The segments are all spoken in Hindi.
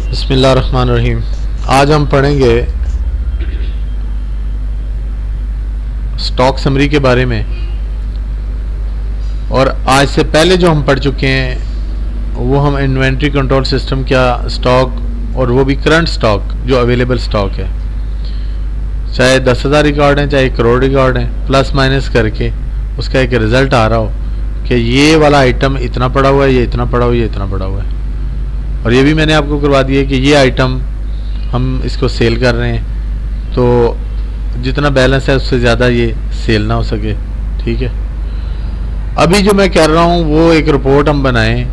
बिस्मिल्लाहिर्रहमानिर्रहीम। आज हम पढ़ेंगे स्टॉक समरी के बारे में। और आज से पहले जो हम पढ़ चुके हैं वो हम इन्वेंट्री कंट्रोल सिस्टम क्या स्टॉक, और वो भी करंट स्टॉक जो अवेलेबल स्टॉक है, चाहे 10,000 रिकॉर्ड हैं चाहे 1 करोड़ रिकॉर्ड हैं, प्लस माइनस करके उसका एक रिज़ल्ट आ रहा हो कि ये वाला आइटम इतना पड़ा हुआ है, ये इतना पड़ा हुआ है, ये इतना पड़ा हुआ है। और ये भी मैंने आपको करवा दिया कि ये आइटम हम इसको सेल कर रहे हैं, तो जितना बैलेंस है उससे ज़्यादा ये सेल ना हो सके। ठीक है, अभी जो मैं कर रहा हूँ वो एक रिपोर्ट हम बनाएं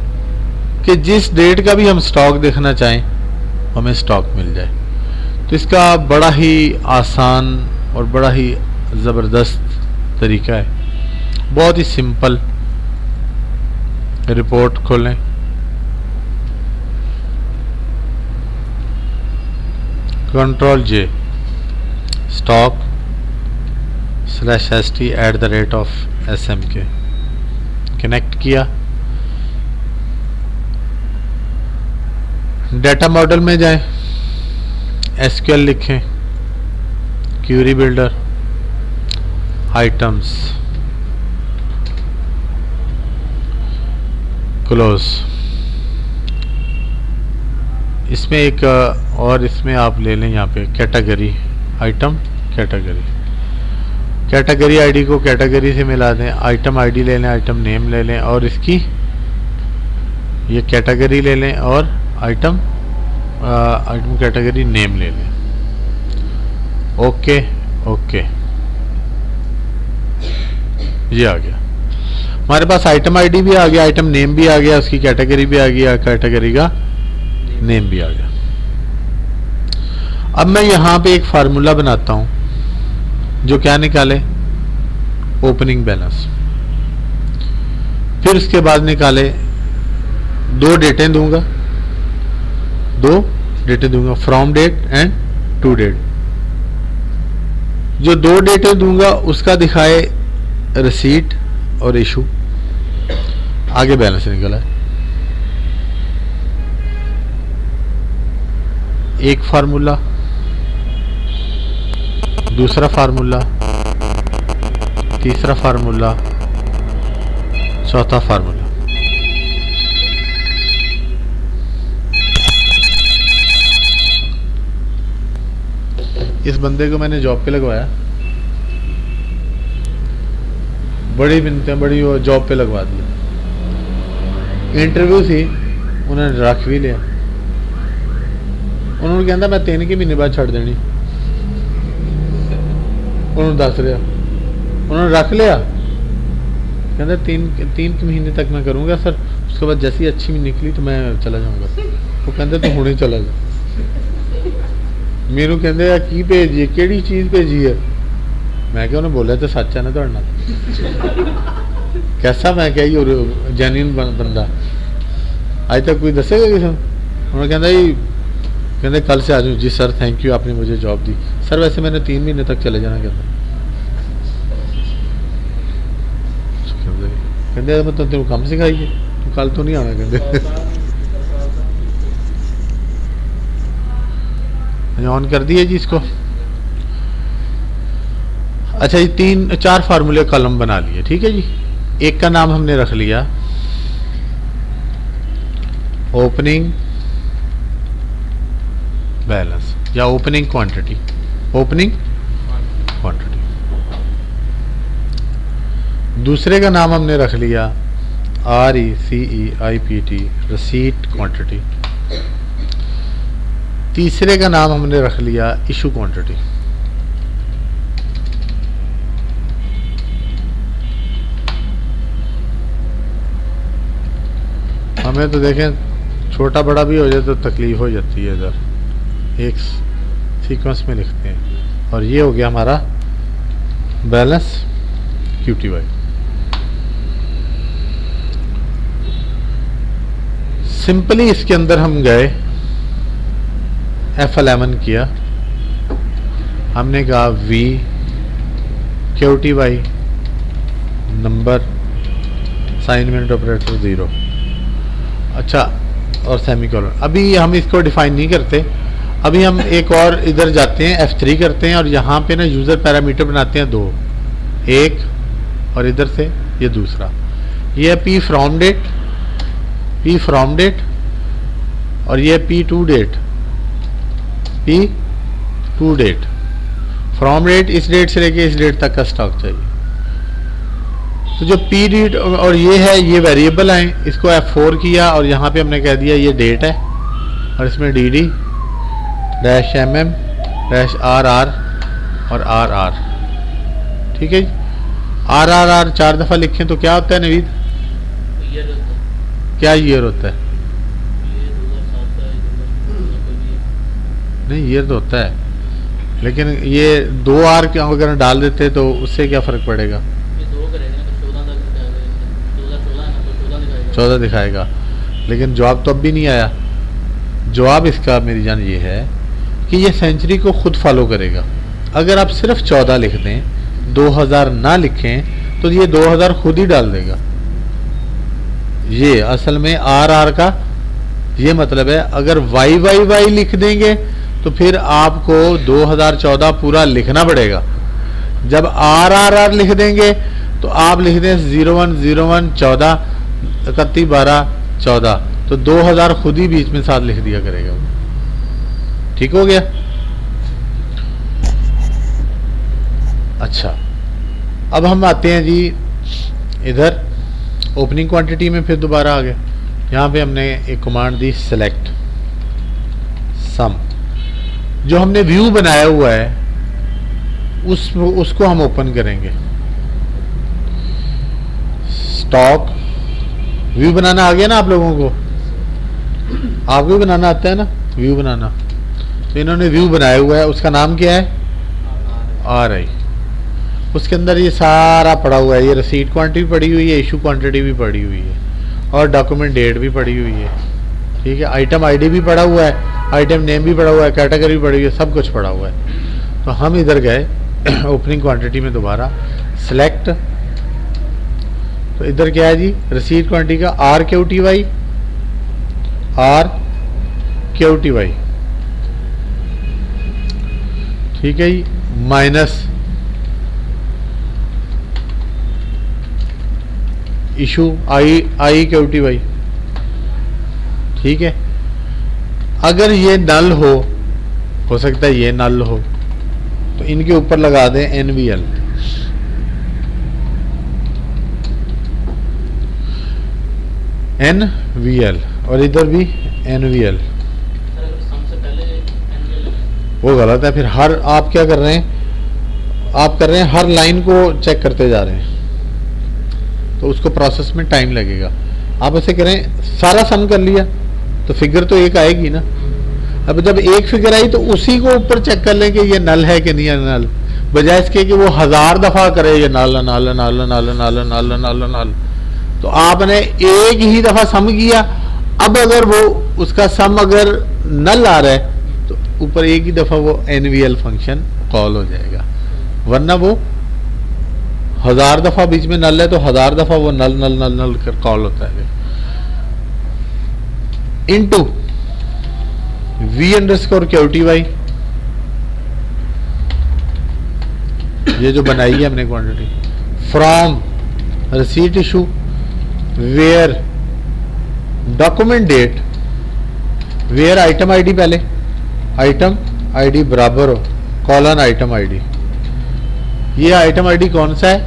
कि जिस डेट का भी हम स्टॉक देखना चाहें हमें स्टॉक मिल जाए। तो इसका बड़ा ही आसान और बड़ा ही ज़बरदस्त तरीका है, बहुत ही सिंपल। रिपोर्ट खोलें, कंट्रोल जे स्टॉक /st@SMK कनेक्ट किया। डाटा मॉडल में जाएं, SQL लिखें, क्यूरी बिल्डर, आइटम्स, क्लोज। इसमें एक और इसमें आप ले लें यहाँ पे कैटेगरी, आइटम कैटेगरी आईडी को कैटेगरी से मिला दें, आइटम आईडी ले लें, आइटम नेम ले लें, और इसकी ये कैटेगरी ले लें और आइटम कैटेगरी नेम ले लें। ओके ओके, ये आ गया हमारे पास। आइटम आईडी भी आ गया, आइटम नेम भी आ गया, उसकी कैटेगरी भी आ गया, कैटेगरी का नेम भी आ गया। अब मैं यहाँ पे एक फार्मूला बनाता हूँ जो क्या निकाले, ओपनिंग बैलेंस। फिर उसके बाद निकाले दो डेटें दूंगा, from date and to date. जो दो डेटें दूंगा उसका दिखाए रिसीट और इशू, आगे बैलेंस निकला है। एक फार्मूला, दूसरा फार्मूला, तीसरा फार्मूला, चौथा फार्मूला। इस बंदे को मैंने जॉब पे लगवाया, बड़ी मिन्नतें, बड़ी वो जॉब पे लगवा दिया। इंटरव्यू थी, उन्होंने रख भी लिया। उन्होंने कहता मैं 3 के महीने बाद छड़ देनी, उन्होंने दस लिया, उन्होंने रख लिया। कहता 3 के महीने तक मैं करूँगा सर, उसके बाद जैसी अच्छी निकली तो मैं चला जाऊँगा। वो कहते तो हुणे चला जा। मेनू कहते आ की भेजी, केड़ी चीज़ भेजी है? मैं क्या, उन्हें बोलिया तो सच है ना तुहाडे नाल। कैसा, मैं क्या ही जेन्युइन बंदा, अज तक कोई दसेगा किसी? उन्होंने कहता जी, कहते कल से आ जाऊँ। जी सर थैंक यू, आपने मुझे जॉब दी। सर वैसे मैंने 3 महीने तक चले जाना। कहते मतलब तेरे काम सिखाइए, तू कल तो नहीं आना। कहते ऑन कर दिए जी इसको। अच्छा जी, 3-4 फार्मूले कॉलम बना लिए। ठीक है जी, एक का नाम हमने रख लिया ओपनिंग बैलेंस या ओपनिंग क्वांटिटी, दूसरे का नाम हमने रख लिया RECEIPT, रिसीट क्वांटिटी। तीसरे का नाम हमने रख लिया इशू क्वांटिटी। हमें तो देखें छोटा बड़ा भी हो जाए तो तकलीफ हो जाती है, इधर एक सीक्वेंस में लिखते हैं। और ये हो गया हमारा बैलेंस QTY। सिंपली इसके अंदर हम गए, F11 किया, हमने कहा V QTY number, assignment operator 0। अच्छा, और सेमीकोलन। अभी हम इसको डिफाइन नहीं करते, अभी हम एक और इधर जाते हैं, F3 करते हैं और यहाँ पे ना यूज़र पैरामीटर बनाते हैं 2, एक और इधर से ये दूसरा। ये है P फ्रॉम डेट और ये P to date. From date इस डेट से लेके इस डेट तक का स्टॉक चाहिए। तो जो P डेट और ये है, ये वेरिएबल हैं, इसको F4 किया और यहाँ पे हमने कह दिया ये डेट है और इसमें DD dash MM dash RR और RR। ठीक है जी। RRR 4 दफ़ा लिखें तो क्या होता है नवीद? क्या ईयर होता है? नहीं, ईयर तो होता है, लेकिन ये 2R के अगर डाल देते तो उससे क्या फ़र्क पड़ेगा? 14 दिखाएगा, लेकिन जवाब तो अब भी नहीं आया। जवाब इसका मेरी जान ये है कि ये सेंचुरी को खुद फॉलो करेगा। अगर आप सिर्फ 14 लिख दें, 2000 ना लिखें, तो ये 2000 खुद ही डाल देगा। ये असल में RR का ये मतलब है। अगर YYY लिख देंगे तो फिर आपको 2014 पूरा लिखना पड़ेगा। जब RRR लिख देंगे तो आप लिख दें 0101 14 31 12 14, तो 2000 खुद ही बीच में साथ लिख दिया करेगा वो। ठीक हो गया? अच्छा, अब हम आते हैं जी इधर ओपनिंग क्वांटिटी में, फिर दोबारा आ गए। यहाँ पे हमने एक कमांड दी सेलेक्ट सम। जो हमने व्यू बनाया हुआ है उसको हम ओपन करेंगे। स्टॉक व्यू बनाना आ गया ना आप लोगों को? आपको भी बनाना आता है ना व्यू बनाना? तो इन्होंने व्यू बनाया हुआ है, उसका नाम क्या है? RI। उसके अंदर ये सारा पड़ा हुआ है। ये रसीद क्वांटिटी पड़ी हुई है, इशू क्वांटिटी भी पड़ी हुई है और डॉक्यूमेंट डेट भी पड़ी हुई है। ठीक है, आइटम आईडी भी पड़ा हुआ है, आइटम नेम भी पड़ा हुआ है, कैटेगरी भी पड़ी हुई है, सब कुछ पड़ा हुआ है। तो हम इधर गए ओपनिंग क्वांटिटी में, दोबारा सेलेक्ट। तो इधर क्या है जी? रसीद क्वांटिटी का RQTY ठीक है जी, माइनस इशू IQTY। ठीक है, अगर ये नल हो सकता है ये नल हो, तो इनके ऊपर लगा दें NVL। और इधर भी NVL। वो गलत है। फिर हर आप क्या कर रहे हैं? आप कर रहे हैं हर लाइन को चेक करते जा रहे हैं, तो उसको प्रोसेस में टाइम लगेगा। आप ऐसे करें, सारा सम कर लिया तो फिगर तो एक आएगी ना। अब जब एक फिगर आई तो उसी को ऊपर चेक कर लें कि ये नल है कि नहीं है नल, बजाय इसके कि वो 1000 दफा करे ये नल नल नल नल नल नल नल नल। तो आपने एक ही दफा सम किया। अब अगर वो उसका सम अगर नल आ रहा है तो ऊपर एक ही दफा वो NVL फंक्शन कॉल हो जाएगा, वरना वो 1000 दफा बीच में नल है तो 1000 दफा वो नल नल नल नल कर कॉल होता है। इनटू V_QTY, ये जो बनाई है हमने quantity, from receipt issue where document date where item ID, पहले आइटम आईडी बराबर हो कॉलन आइटम आईडी। ये आइटम आईडी कौन सा है?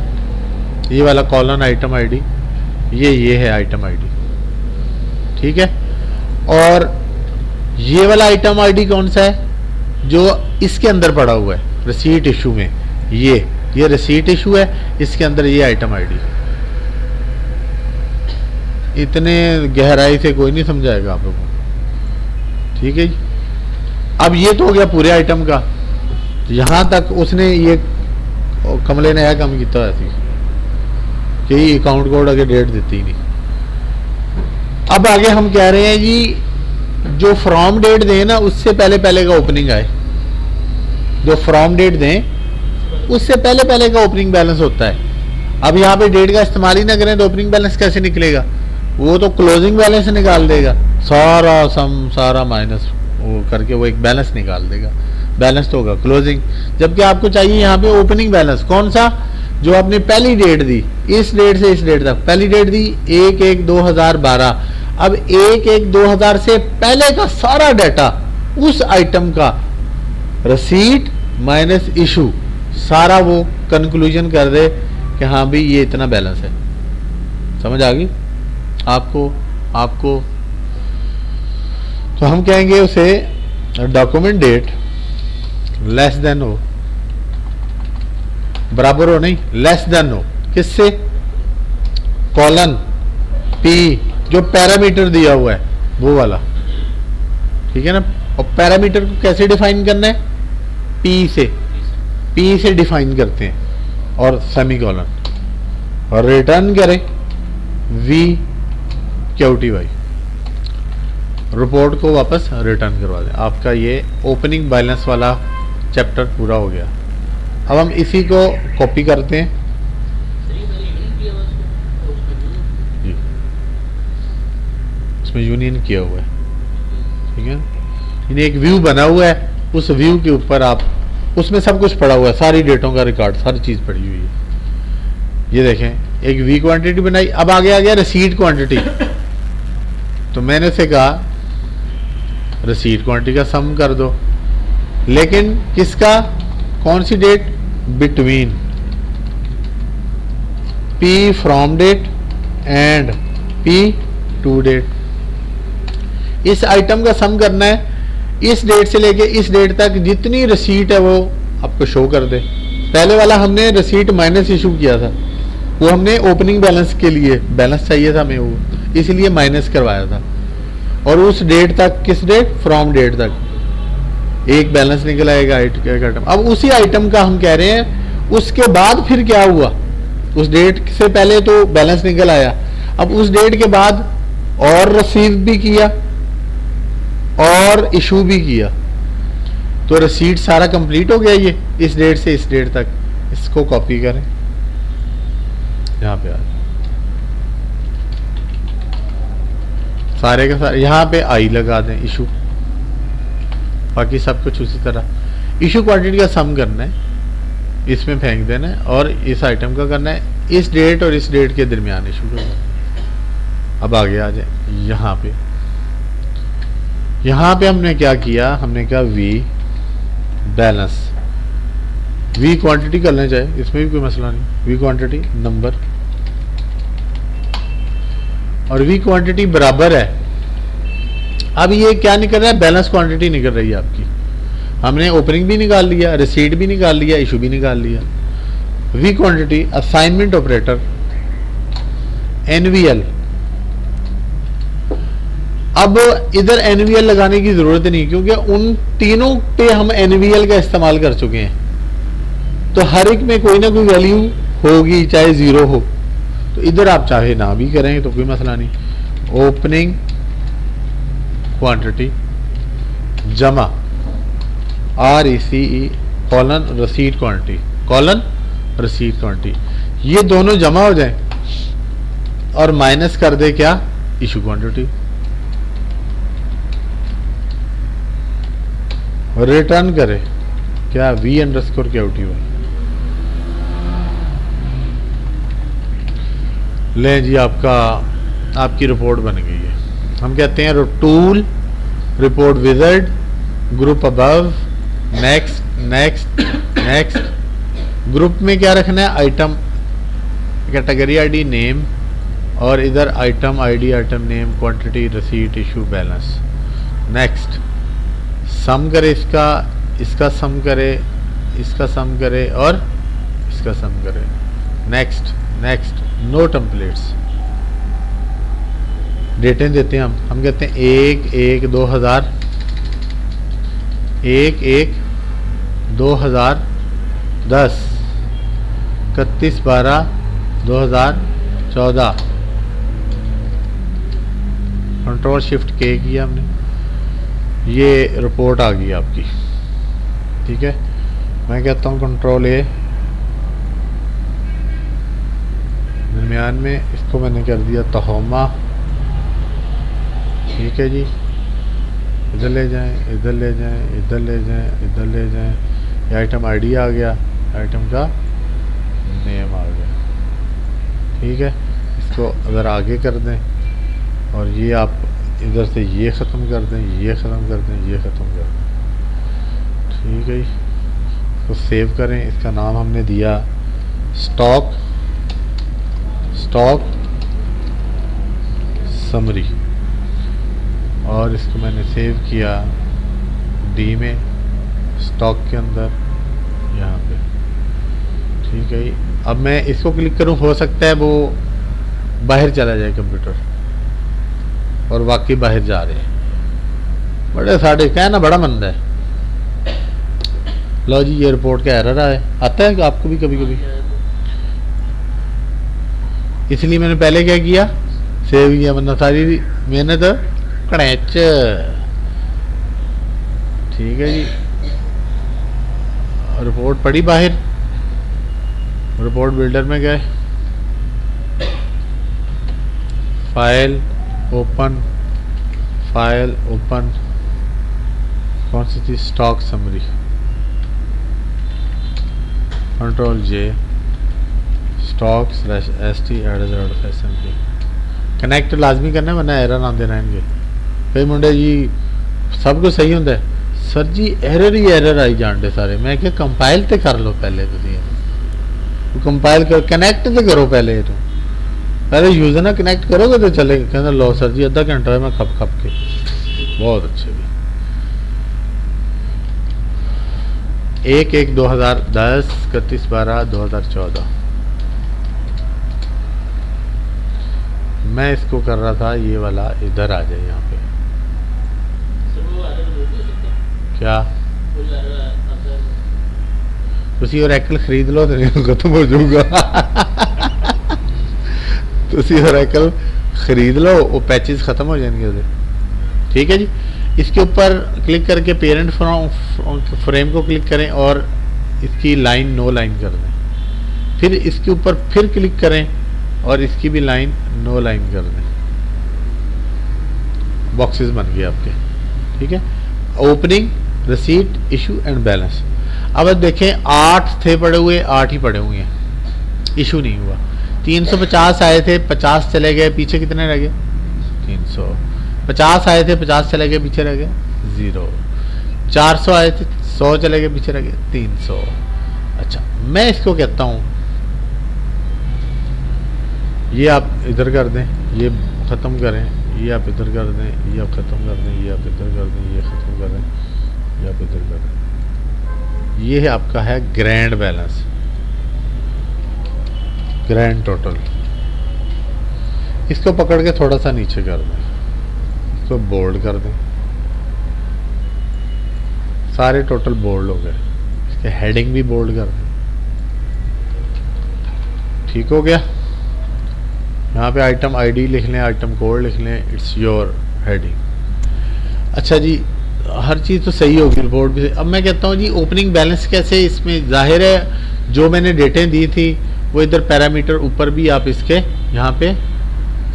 ये वाला कॉलन आइटम आईडी, ये है आइटम आईडी। ठीक है, और ये वाला आइटम आईडी कौन सा है? जो इसके अंदर पड़ा हुआ है रिसीट इशू में, ये रिसीट इशू है, इसके अंदर ये आइटम आईडी। इतने गहराई से कोई नहीं समझाएगा आप लोगों को। ठीक है जी, अब ये तो हो गया पूरे आइटम का। यहां तक उसने ये कमले ने काम किया ऐसी कि अकाउंट कोड आगे डेट देती नहीं। अब आगे हम कह रहे हैं जी जो फ्रॉम डेट दें ना उससे पहले पहले का ओपनिंग आए। जो फ्रॉम डेट दें उससे पहले पहले का ओपनिंग बैलेंस होता है। अब यहाँ पे डेट का इस्तेमाल ही ना करें तो ओपनिंग बैलेंस कैसे निकलेगा? वो तो क्लोजिंग बैलेंस निकाल देगा। सारा सम सारा माइनस वो करके वो एक बैलेंस निकाल देगा। बैलेंस तो होगा क्लोजिंग, जबकि आपको चाहिए यहाँ पे ओपनिंग बैलेंस। कौन सा? जो आपने पहली डेट दी, इस डेट से इस डेट तक पहली डेट दी 1/1/2012। अब 1/1/2000 से पहले का सारा डाटा उस आइटम का रसीट माइनस इशू सारा वो कंक्लूजन कर दे कि हाँ भाई ये इतना बैलेंस है। समझ आ गई आपको? तो हम कहेंगे उसे डॉक्यूमेंट डेट लेस देन हो, बराबर हो नहीं, लेस देन हो किससे? कॉलन पी, जो पैरामीटर दिया हुआ है वो वाला, ठीक है ना। और पैरामीटर को कैसे डिफाइन करना है? पी से डिफाइन करते हैं और सेमीकोलन, और रिटर्न करें वी QT वाई, रिपोर्ट को वापस रिटर्न करवा दें। आपका ये ओपनिंग बैलेंस वाला चैप्टर पूरा हो गया। अब हम इसी को कॉपी करते हैं। इसमें यूनियन किया हुआ है, ठीक है। इन्हें एक व्यू बना हुआ है, उस व्यू के ऊपर आप, उसमें सब कुछ पड़ा हुआ है, सारी डेटों का रिकॉर्ड, सारी चीज पड़ी हुई है। ये देखें, एक वी क्वांटिटी बनाई। अब आगे आ गया रसीद क्वांटिटी। तो मैंने उसे कहा रसीद क्वांटिटी का सम कर दो, लेकिन किसका? कौन सी date? Between P from date and P to date. इस आइटम का सम करना है, इस डेट से लेके इस डेट तक जितनी रसीट है वो आपको शो कर दे। पहले वाला हमने रसीट माइनस इशू किया था, वो हमने ओपनिंग बैलेंस के लिए, बैलेंस चाहिए था हमें वो, इसलिए माइनस करवाया था। और उस डेट तक, किस डेट? फ्रॉम डेट तक एक बैलेंस निकल आएगा आइटम। अब उसी आइटम का हम कह रहे हैं उसके बाद फिर क्या हुआ? उस डेट से पहले तो बैलेंस निकल आया, अब उस डेट के बाद और रसीद भी किया और इशू भी किया, तो रसीद सारा कंप्लीट हो गया। ये इस डेट से इस डेट तक, इसको कॉपी करें, यहां पे आ सारे का सारा, यहां पे आई लगा दें इशू, बाकी सब कुछ उसी तरह। इशू क्वांटिटी का सम करना है, इसमें फेंक देना है, और इस आइटम का करना है इस डेट और इस डेट के दरमियान इशू करना है। अब आगे आ जाए, यहाँ पे हमने क्या किया? हमने कहा वी बैलेंस, वी क्वांटिटी कर लेना चाहिए, इसमें भी कोई मसला नहीं। वी क्वांटिटी नंबर, और वी क्वांटिटी बराबर है। अब ये क्या निकल रहा है? बैलेंस क्वांटिटी निकल रही है आपकी। हमने ओपनिंग भी निकाल लिया, रिसीट भी निकाल लिया, इशू भी निकाल लिया। V quantity assignment operator NVL. अब इधर एनवीएल लगाने की जरूरत नहीं, क्योंकि उन तीनों पे हम एनवीएल का इस्तेमाल कर चुके हैं, तो हर एक में कोई ना कोई वैल्यू होगी, चाहे 0 हो। तो इधर आप चाहे ना भी करें तो कोई मसला नहीं। ओपनिंग क्वांटिटी जमा RECE कॉलन रसीद क्वांटिटी, कॉलन रसीद क्वांटिटी, ये दोनों जमा हो जाए और माइनस कर दे क्या? Issue quantity. रिटर्न करे क्या? V_QT। ले जी, आपकी रिपोर्ट बन गई है। हम कहते हैं tool, report wizard, group above, next next next. Group में क्या रखना है? आइटम, कैटेगरी आईडी, नेम, और इधर item ID, item name, quantity, receipt, issue, balance. Next sum करे, इसका सम करे, इसका सम करे और इसका सम करे। Next next. No templates. डेटें देते हैं हम कहते हैं 1/1/2000, 1/1/2010, 31/12/2014। कंट्रोल शिफ्ट के किया हमने, ये रिपोर्ट आ गई आपकी, ठीक है। मैं कहता हूँ कंट्रोल A, दरमियान में इसको मैंने कर दिया तहोमा ठीक है जी, इधर ले जाएं, इधर ले जाएं, इधर ले जाएं, इधर ले जाएं। ये आइटम आईडी आ गया, आइटम का नेम आ गया। ठीक है, इसको अगर आगे कर दें और ये आप इधर से ये ख़त्म कर दें, ये ख़त्म कर दें, ये ख़त्म कर दें। ठीक है जी, इसको सेव करें। इसका नाम हमने दिया स्टॉक समरी, और इसको मैंने सेव किया डी में, स्टॉक के अंदर यहाँ पे। ठीक है जी, अब मैं इसको क्लिक करूँ, हो सकता है वो बाहर चला जाए कंप्यूटर, और वाकई बाहर जा रहे हैं। बड़े साढ़े कहना बड़ा मंद है। लो जी, ये रिपोर्ट का एरर आया, आता है आपको भी कभी कभी, इसलिए मैंने पहले क्या किया, सेव किया, वरना सारी मेहनत कड़ैच। ठीक है जी, रिपोर्ट पड़ी बाहर, रिपोर्ट बिल्डर में गए, फाइल ओपन, फाइल ओपन, कौन सी थी, स्टॉक समरी, कंट्रोल जे, स्टॉक /st@smp। कनेक्ट लाजमी करना, वरना एरर आते रहेंगे। फिर मुंडे जी सब कुछ सही होंगे, सर जी एरर ही एरर आई जाते सारे। मैं क्या कंपाइल तो कर लो पहले, तो कंपाइल कर, कनेक्ट तो करो पहले, तो पहले यूजर ना कनेक्ट करोगे तो चलेगा। कहना लो सर जी अद्धा घंटा है, मैं खप के। बहुत अच्छे भी। 1/1/2010, 31/12/2014। मैं इसको कर रहा था, ये वाला इधर आ जाए यहाँ पे। क्या तुसी ओरेकल खरीद लो तो नहीं खत्म हो जाऊगा। तुसी ओरेकल खरीद लो, वो पैचेस ख़त्म हो जाएंगे उधर। ठीक है जी, इसके ऊपर क्लिक करके पेरेंट फ्रेम को क्लिक करें और इसकी लाइन नो लाइन कर दें। फिर इसके ऊपर फिर क्लिक करें और इसकी भी लाइन नो लाइन कर दें। बॉक्सेस बन गए आपके। ठीक है, opening, receipt, issue and balance. अब देखें 8 थे पड़े हुए, 8 ही पड़े हुए हैं, इशू नहीं हुआ। 350 आए थे, 50 चले गए, पीछे कितने रह गए, 300। 50 आए थे, 50 चले गए, पीछे रह गए 0। 400 आए थे, 100 चले गए, पीछे रह गए 300। अच्छा, मैं इसको कहता हूँ ये आप इधर कर दें, ये ख़त्म करें, ये आप इधर कर दें, ये आप ख़त्म कर दें, ये आप इधर कर दें, ये ख़त्म कर दें, ये आप इधर कर दें। ये है आपका है ग्रैंड बैलेंस, ग्रैंड टोटल। इसको पकड़ के थोड़ा सा नीचे कर दें, इसको बोल्ड कर दें, सारे टोटल बोल्ड हो गए। इसके हेडिंग भी बोल्ड कर दें। ठीक हो गया। यहाँ पे आइटम आईडी लिख लें, आइटम कोड लिख लें, इट्स योर हेडिंग। अच्छा जी, हर चीज़ तो सही होगी, रिपोर्ट भी। अब मैं कहता हूँ जी ओपनिंग बैलेंस कैसे, इसमें जाहिर है जो मैंने डेटें दी थी वो इधर पैरामीटर ऊपर भी आप इसके यहाँ पे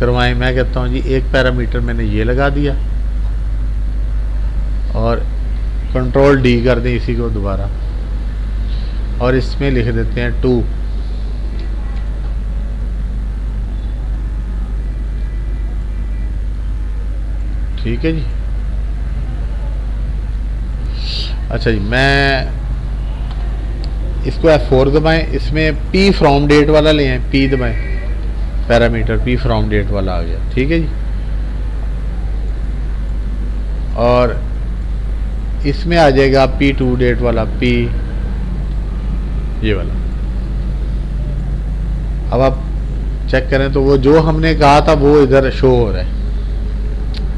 करवाएं। मैं कहता हूँ जी एक पैरामीटर मैंने ये लगा दिया और कंट्रोल डी कर दें इसी को दोबारा, और इसमें लिख देते हैं 2। ठीक है जी। अच्छा जी, मैं इसको F4 दबाएं, इसमें P फ्रॉम डेट वाला ले आए, P दबाएं, पैरामीटर P फ्रॉम डेट वाला आ गया। ठीक है जी, और इसमें आ जाएगा P2 डेट वाला, P ये वाला। अब आप चेक करें तो वो जो हमने कहा था वो इधर शो हो रहा है।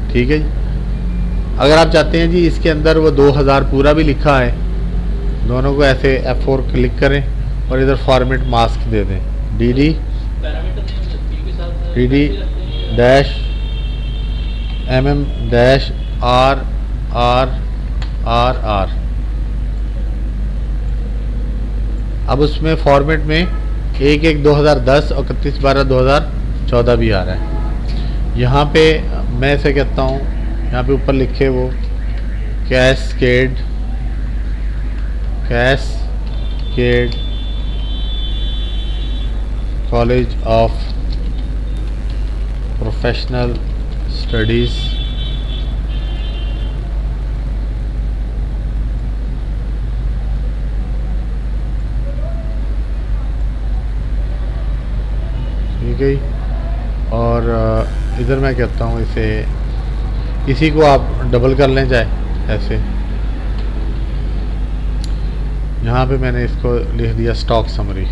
ठीक है जी। अगर आप चाहते हैं जी इसके अंदर वो 2000 पूरा भी लिखा है, दोनों को ऐसे F4 क्लिक करें और इधर फॉर्मेट मास्क दे दें, dd dash mm dash r r r r। अब उसमें फॉर्मेट में 1/1/2010 और 31/12/2014 भी आ रहा है। यहाँ पे मैं इसे कहता हूँ यहाँ पे ऊपर लिखे वो cascade college of professional studies ठीक है। और इधर मैं कहता हूँ इसे, इसी को आप डबल कर लें चाहे ऐसे। यहाँ पे मैंने इसको लिख दिया स्टॉक समरी,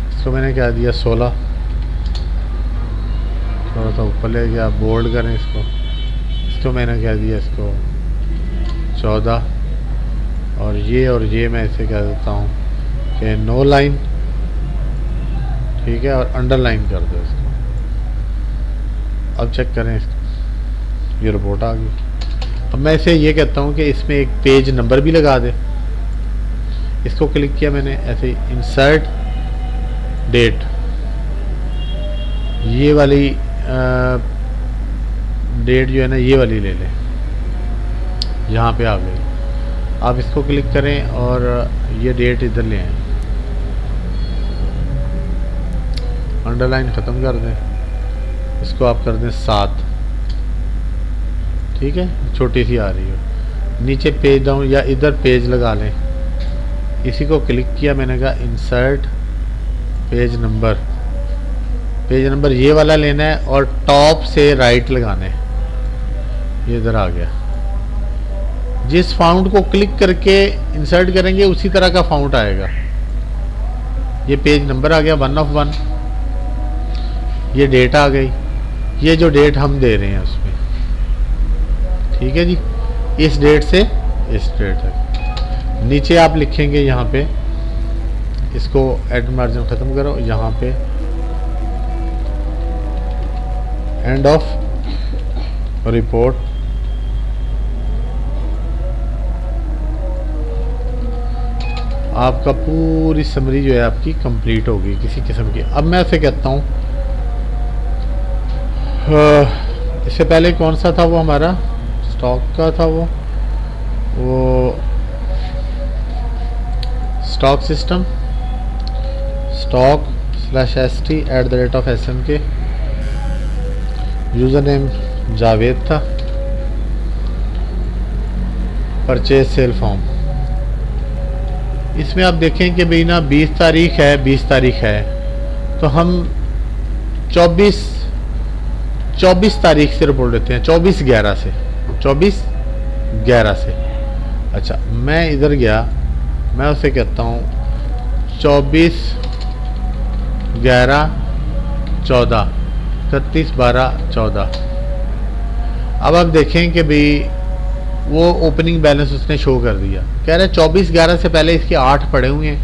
इसको मैंने क्या दिया 16, थोड़ा सा ऊपर ले गया, बोल्ड करें इसको मैंने क्या दिया इसको 14, और ये मैं इसे कह देता हूँ कि नो लाइन, ठीक है, और अंडरलाइन कर दो इसको। अब चेक करें इसको, ये रिपोर्ट आ गई। अब मैं इसे ये कहता हूँ कि इसमें एक पेज नंबर भी लगा दे। इसको क्लिक किया मैंने ऐसे, इंसर्ट डेट, ये वाली डेट जो है ना ये वाली ले लें, यहाँ पे आ गई। आप इसको क्लिक करें और ये डेट इधर ले आएं, अंडरलाइन ख़त्म कर दें, इसको आप कर दें 7, ठीक है, छोटी सी आ रही है। नीचे पेज डाउन या इधर पेज लगा लें, इसी को क्लिक किया मैंने, कहा इंसर्ट पेज नंबर ये वाला लेना है और टॉप से राइट लगाना है, ये इधर आ गया। जिस फाउंट को क्लिक करके इंसर्ट करेंगे उसी तरह का फाउंट आएगा। ये पेज नंबर आ गया 1 of 1, ये डेट आ गई, ये जो डेट हम दे रहे हैं उसमें, ठीक है जी, इस डेट से इस डेट तक। नीचे आप लिखेंगे यहाँ पे, इसको एड मार्जिन ख़त्म करो, यहाँ पे एंड ऑफ रिपोर्ट, आपका पूरी समरी जो है आपकी कंप्लीट होगी किसी किस्म की। अब मैं उसे कहता हूँ, इससे पहले कौन सा था वो हमारा स्टॉक का था, वो स्टॉक सिस्टम, stock/st@sm के, यूज़र नेम जावेद था, परचेज सेल फॉर्म। इसमें आप देखें कि भाई ना 20 तारीख है, तो हम 24 तारीख से रिपोर्ट देते हैं, 24/11 से। अच्छा, मैं इधर गया, मैं उसे कहता हूँ 24/11/14, 31/12/14। अब आप देखें कि भाई वो ओपनिंग बैलेंस उसने शो कर दिया, कह रहा है 24/11 से पहले इसके 8 पड़े हुए हैं,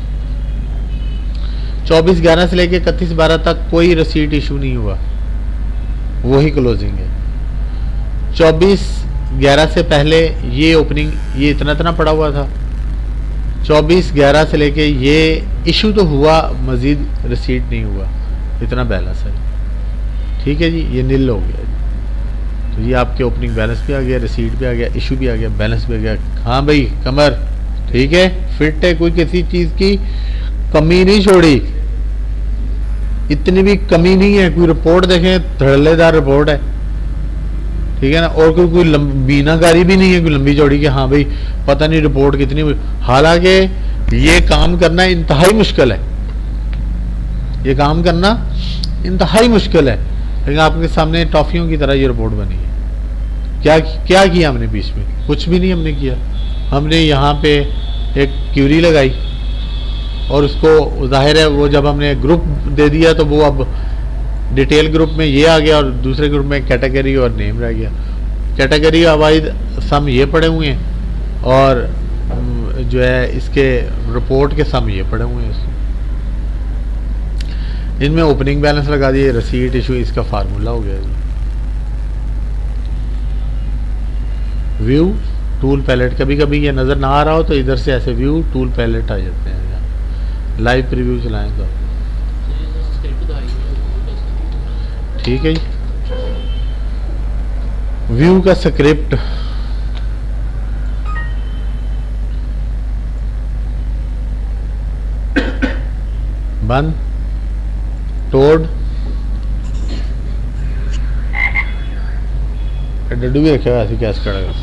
24/11 से लेके 31/12 तक कोई रसीट इशू नहीं हुआ, वही क्लोजिंग है। 24/11 से पहले ये ओपनिंग ये इतना पड़ा हुआ था, 24/11 से लेके ये इशू तो हुआ, मज़ीद रसीट नहीं हुआ, इतना बैलेंस है, ठीक है जी, ये नील हो गया। तो ये आपके ओपनिंग बैलेंस भी आ गया, रिसीट भी आ गया, इशू भी आ गया, बैलेंस भी आ गया। हाँ भाई कमर ठीक है, फिट है, कोई किसी चीज़ की कमी नहीं छोड़ी, इतनी भी कमी नहीं है। कोई रिपोर्ट देखें धड़ल्लेदार रिपोर्ट है, ठीक है ना, और कोई मीनाकारी भी नहीं है कोई लंबी चौड़ी कि हाँ भाई पता नहीं रिपोर्ट कितनी हुई। हालांकि ये काम करना इंतहाई मुश्किल है, ये काम करना इंतहाई मुश्किल है, लेकिन आपके सामने टॉफियों की तरह ये रिपोर्ट बनी है। क्या किया हमने बीच में? कुछ भी नहीं हमने किया। हमने यहाँ पे एक क्यूरी लगाई और उसको जाहिर है वो जब हमने ग्रुप दे दिया तो वो अब डिटेल ग्रुप में ये आ गया और दूसरे ग्रुप में कैटेगरी और नेम रह गया। कैटेगरी वाइज सम ये पड़े हुए हैं और जो है इसके रिपोर्ट के सम ये पड़े हुए हैं। इनमें ओपनिंग बैलेंस लगा दिए, रसीट इशू, इसका फार्मूला हो गया। व्यू टूल पैलेट, कभी कभी ये नज़र ना आ रहा हो तो इधर से ऐसे व्यू टूल पैलेट आ जाते हैं। लाइव प्रीव्यू चलाएं तो ठीक है जी। व्यू का स्क्रिप्ट बंद टोड डड्डू भी रखे हुआ ऐसी कैश करेगा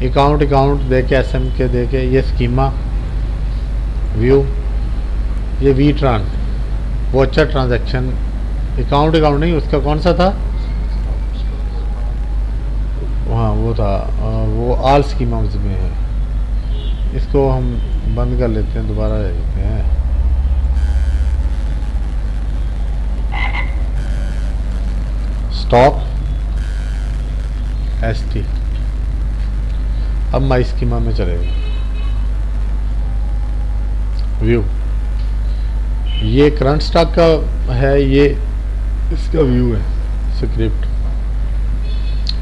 अकाउंट देके एसएम के देके ये स्कीमा व्यू ये V trans voucher transaction account नहीं उसका कौन सा था हाँ वो था वो ऑल स्कीमा में है। इसको हम बंद कर लेते हैं दोबारा लेते हैं। स्टॉक एसटी अब माई स्कीमा में चलेगा। व्यू ये करंट स्टॉक का है ये इसका व्यू है स्क्रिप्ट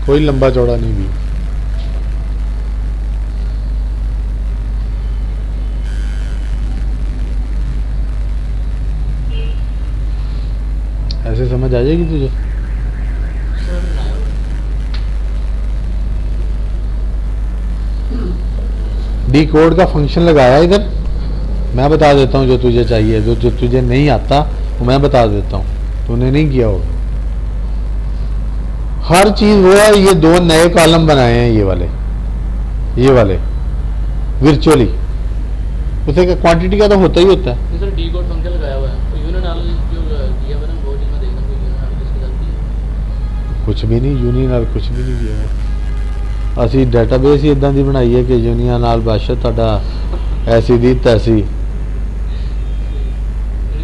कोई लंबा चौड़ा नहीं व्यू। ऐसे समझ आ जाएगी तुझे। डी कोड का फंक्शन लगाया इधर मैं बता देता हूँ जो तुझे चाहिए जो तुझे नहीं आता वो मैं बता देता हूँ तूने नहीं किया होगा। हर चीज वो है ये दो नए कॉलम बनाए हैं ये वाले वर्चुअली उसे का क्वांटिटी का तो होता ही होता है। सर डी कोड फंक्शन लगाया हुआ है तो यूनियन जो किया हुआ है ना वो चीज में देखना कोई यूनियन किसके साथ किया कुछ भी नहीं यूनियन कुछ भी नहीं किया है। ਅਸੀਂ ਡਾਟਾਬੇਸ ਹੀ ਇਦਾਂ ਦੀ ਬਣਾਈ ਹੈ ਕਿ ਯੂਨੀਅਨ ਨਾਲ ਬਸ ਤੁਹਾਡਾ ऐसी दी तैसी।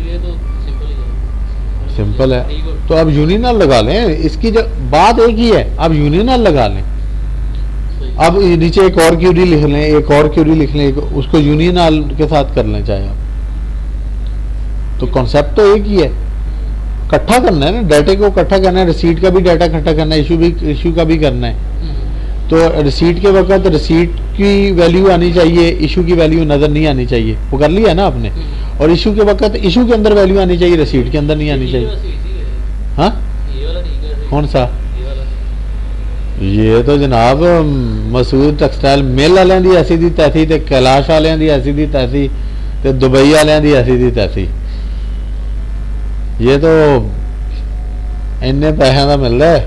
ये तो सिंपल ही है। सिंपल है तो अब यूनियन लगा लें इसकी बात एक ही है अब यूनियन लगा लें। अब नीचे एक और क्यूरी लिख लें एक और क्यूरी लिख लें उसको यूनियन के साथ कर लें चाहे आप तो कॉन्सेप्ट तो एक ही है इकट्ठा करना है ना डाटे को इकट्ठा करना है रिसीट का भी डाटा इकट्ठा करना है इशू का भी करना है। तो रिसीट के वक्त रिसीट की वैल्यू आनी चाहिए इशू की वैल्यू नज़र नहीं आनी चाहिए वो कर लिया ना आपने और इशू के वक्त इशू के अंदर वैल्यू आनी चाहिए रिसीट के अंदर नहीं आनी चाहिए। हाँ कौन सा ये तो जनाब मसूद टैक्सटाइल मिल वाले की ऐसी दी तैसी ते कैलाश वाले की ऐसी दी तैसी ते दुबई वाले की ऐसी दी तैसी ये तो इन्ने पैसों का मिल रहा है।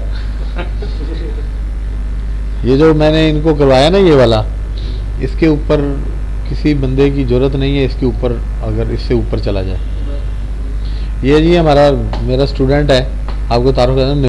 ये जो मैंने इनको करवाया ना ये वाला इसके ऊपर किसी बंदे की जरूरत नहीं है इसके ऊपर अगर इससे ऊपर चला जाए। ये जी हमारा मेरा स्टूडेंट है आपको तारुफ